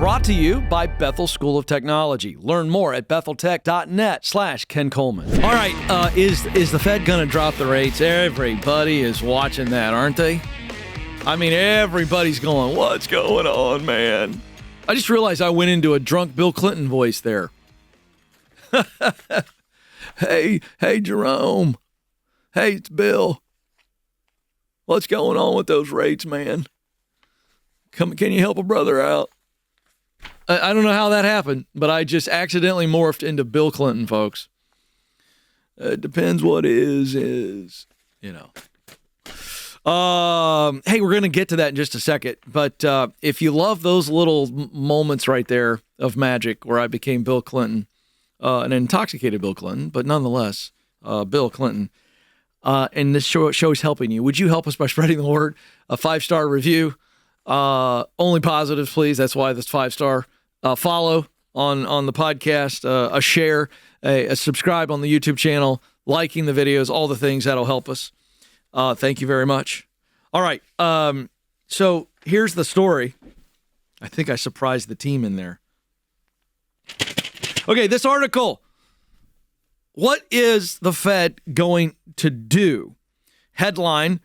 brought to you by Bethel School of Technology. Learn more at betheltech.net/Ken Coleman. All right, is the Fed going to drop the rates? Everybody is watching that, aren't they? I mean, everybody's going, what's going on, man? I just realized I went into a drunk Bill Clinton voice there. Hey, Jerome. Hey, it's Bill. What's going on with those rates, man? Can you help a brother out? I don't know how that happened, but I just accidentally morphed into Bill Clinton, folks. It depends what is, you know. Hey, we're going to get to that in just a second. But if you love those little moments right there of magic where I became Bill Clinton, an intoxicated Bill Clinton, but nonetheless, Bill Clinton, and this show is helping you, would you help us by spreading the word? A 5-star review. Only positives, please. That's why that's 5-star. Follow on the podcast, a share, a subscribe on the YouTube channel, liking the videos, all the things that'll help us. Thank you very much. All right. So here's the story. I think I surprised the team in there. Okay, this article. What is the Fed going to do? Headline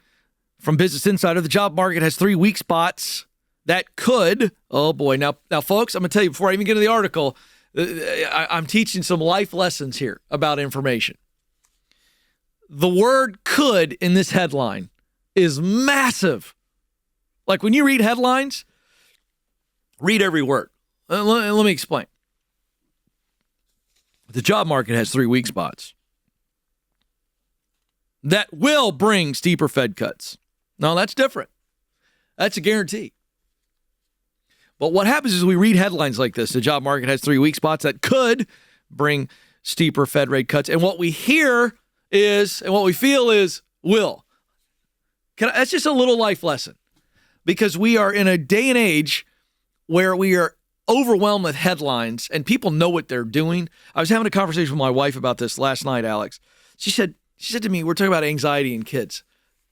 from Business Insider: the job market has 3 weak spots that could, oh boy. Now, folks, I'm going to tell you before I even get to the article, I'm teaching some life lessons here about information. The word could in this headline is massive. Like when you read headlines, read every word. Let me explain. The job market has 3 weak spots that will bring steeper Fed cuts. Now, that's different. That's a guarantee. But what happens is we read headlines like this. The job market has 3 weak spots that could bring steeper Fed rate cuts. And what we hear is, and what we feel is, will. That's just a little life lesson. Because we are in a day and age where we are overwhelmed with headlines and people know what they're doing. I was having a conversation with my wife about this last night, Alex. She said to me, we're talking about anxiety in kids.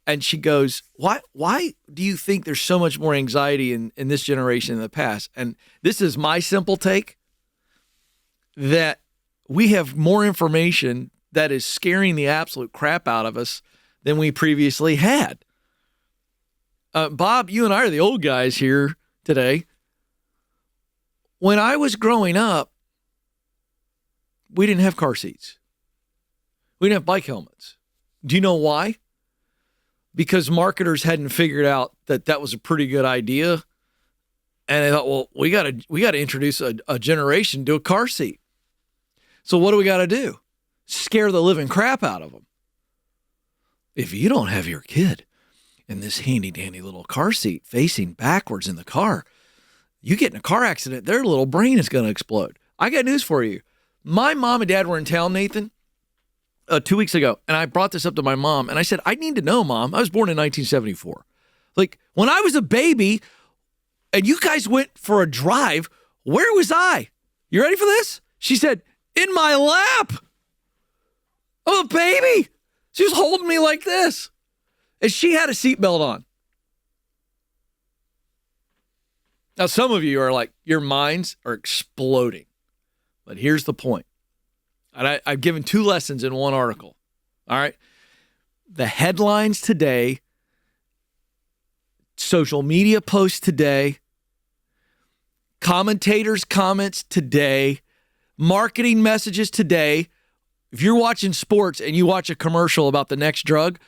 And she goes, why do you think there's so much more anxiety in this generation than the past? And this is my simple take, that we have more information that is scaring the absolute crap out of us than we previously had. Bob, you and I are the old guys here today. When I was growing up, we didn't have car seats. We didn't have bike helmets. Do you know why? Because marketers hadn't figured out that was a pretty good idea. And they thought, well, we got to introduce a generation to a car seat. So what do we got to do? Scare the living crap out of them. If you don't have your kid in this handy dandy little car seat facing backwards in the car, you get in a car accident, their little brain is going to explode. I got news for you. My mom and dad were in town, Nathan, 2 weeks ago, and I brought this up to my mom, and I said, I need to know, Mom. I was born in 1974. Like, when I was a baby and you guys went for a drive, where was I? You ready for this? She said, in my lap. I'm a baby. She was holding me like this. And she had a seatbelt on. Now, some of you are like, your minds are exploding. But here's the point. And I've given 2 lessons in one article. All right. The headlines today, social media posts today, commentators' comments today, marketing messages today. If you're watching sports and you watch a commercial about the next drug,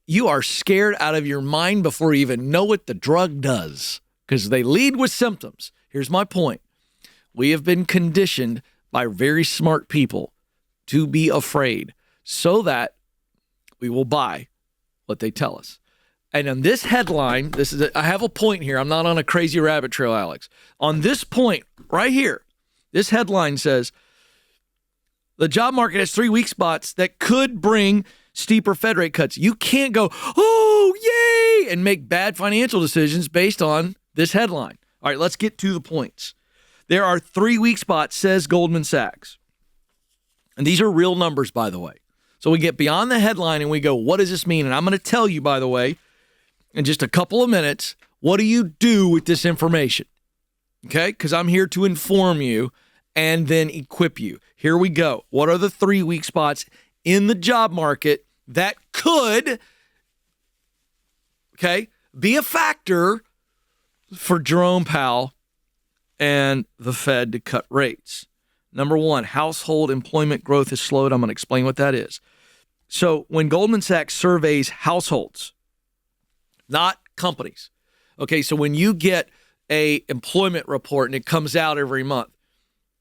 you are scared out of your mind before you even know what the drug does, because they lead with symptoms. Here's my point. We have been conditioned by very smart people to be afraid so that we will buy what they tell us. And on this headline, I have a point here. I'm not on a crazy rabbit trail, Alex. On this point right here, this headline says, the job market has 3 weak spots that could bring steeper Fed rate cuts. You can't go, oh, yay, and make bad financial decisions based on this headline. All right, let's get to the points. There are 3 weak spots, says Goldman Sachs. And these are real numbers, by the way. So we get beyond the headline and we go, what does this mean? And I'm going to tell you, by the way, in just a couple of minutes, what do you do with this information? okay? Because I'm here to inform you and then equip you. Here we go. What are the 3 weak spots in the job market that could, okay, be a factor for Jerome Powell and the Fed to cut rates? Number one, household employment growth has slowed. I'm going to explain what that is. So when Goldman Sachs surveys households, not companies, okay, so when you get a employment report and it comes out every month,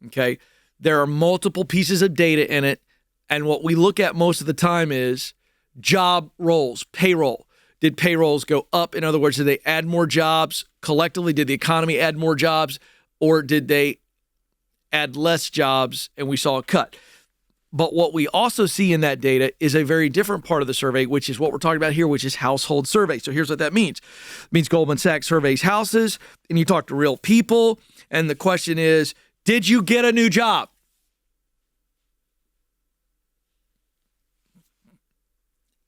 okay, there are multiple pieces of data in it, and what we look at most of the time is job roles, payroll. Did payrolls go up? In other words, did they add more jobs collectively? Did the economy add more jobs, or did they add less jobs and we saw a cut? But what we also see in that data is a very different part of the survey, which is what we're talking about here, which is household survey. So here's what that means. It means Goldman Sachs surveys houses, and you talk to real people, and the question is, did you get a new job?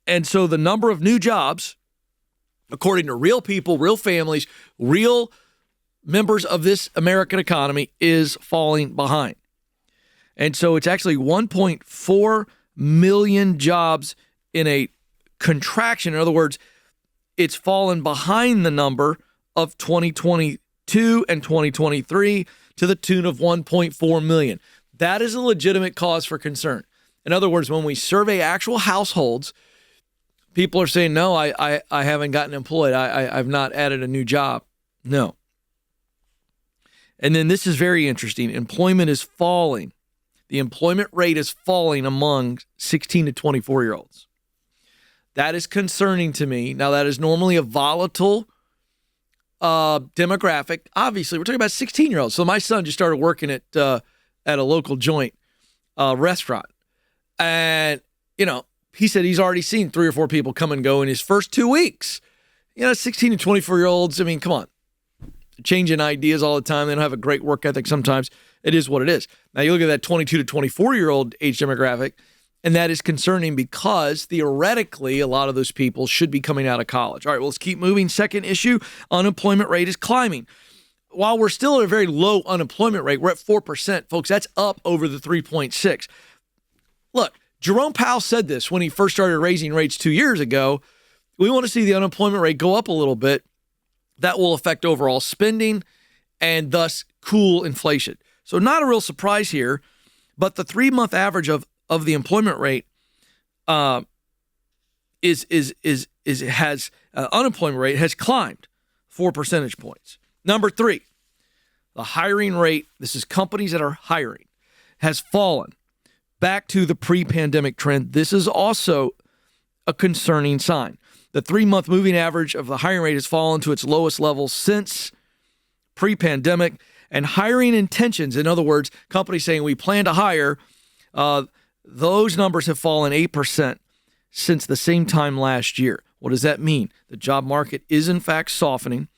And so the number of new jobs, according to real people, real families, real members of this American economy, is falling behind. And so it's actually 1.4 million jobs in a contraction. In other words, it's fallen behind the number of 2022 and 2023 to the tune of 1.4 million. That is a legitimate cause for concern. In other words, when we survey actual households, people are saying, no, I haven't gotten employed. I've not added a new job. No. And then this is very interesting. Employment is falling. The employment rate is falling among 16 to 24-year-olds. That is concerning to me. Now, that is normally a volatile demographic. Obviously, we're talking about 16-year-olds. So my son just started working at a local joint restaurant. And, you know, he said he's already seen 3 or 4 people come and go in his first 2 weeks. You know, 16 to 24-year-olds, I mean, come on. Changing ideas all the time. They don't have a great work ethic sometimes. It is what it is. Now, you look at that 22 to 24-year-old age demographic, and that is concerning because theoretically, a lot of those people should be coming out of college. All right, well, let's keep moving. Second issue, unemployment rate is climbing. While we're still at a very low unemployment rate, we're at 4%, folks. That's up over the 3.6. Look, Jerome Powell said this when he first started raising rates 2 years ago. We want to see the unemployment rate go up a little bit. That will affect overall spending and thus cool inflation. So not a real surprise here, but the 3-month average of the employment rate unemployment rate has climbed 4 percentage points. Number 3, the hiring rate, this is companies that are hiring, has fallen back to the pre-pandemic trend. This is also a concerning sign. The 3-month moving average of the hiring rate has fallen to its lowest level since pre-pandemic. And hiring intentions, in other words, companies saying we plan to hire, those numbers have fallen 8% since the same time last year. What does that mean? The job market is in fact softening,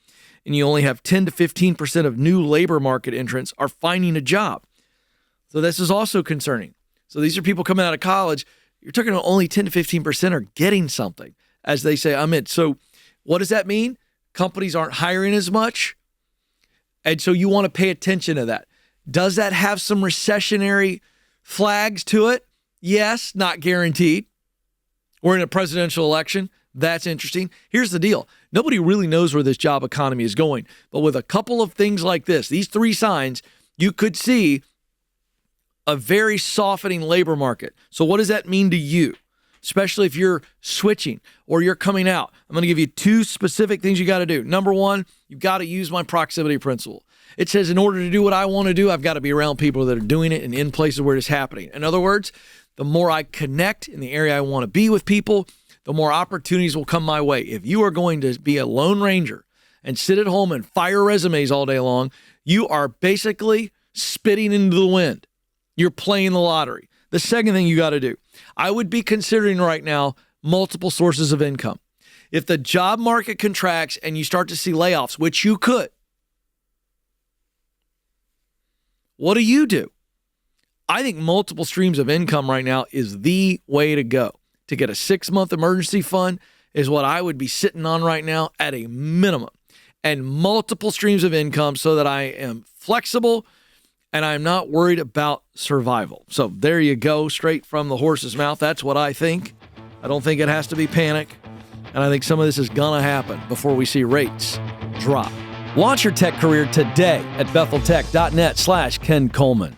and you only have 10 to 15% of new labor market entrants are finding a job. So this is also concerning. So these are people coming out of college. You're talking about only 10 to 15% are getting something, as they say, I'm in. So what does that mean? Companies aren't hiring as much. And so you want to pay attention to that. Does that have some recessionary flags to it? Yes, not guaranteed. We're in a presidential election. That's interesting. Here's the deal. Nobody really knows where this job economy is going. But with a couple of things like this, these 3 signs, you could see a very softening labor market. So what does that mean to you? Especially if you're switching or you're coming out. I'm going to give you 2 specific things you got to do. Number 1, you've got to use my proximity principle. It says in order to do what I want to do, I've got to be around people that are doing it and in places where it's happening. In other words, the more I connect in the area I want to be with people, the more opportunities will come my way. If you are going to be a lone ranger and sit at home and fire resumes all day long, you are basically spitting into the wind. You're playing the lottery. The second thing you got to do, I would be considering right now multiple sources of income. If the job market contracts and you start to see layoffs, which you could, what do? I think multiple streams of income right now is the way to go. To get a 6-month emergency fund is what I would be sitting on right now at a minimum. and multiple streams of income so that I am flexible and I'm not worried about survival. So there you go, straight from the horse's mouth. That's what I think. I don't think it has to be panic. And I think some of this is going to happen before we see rates drop. Launch your tech career today at betheltech.net/Ken Coleman.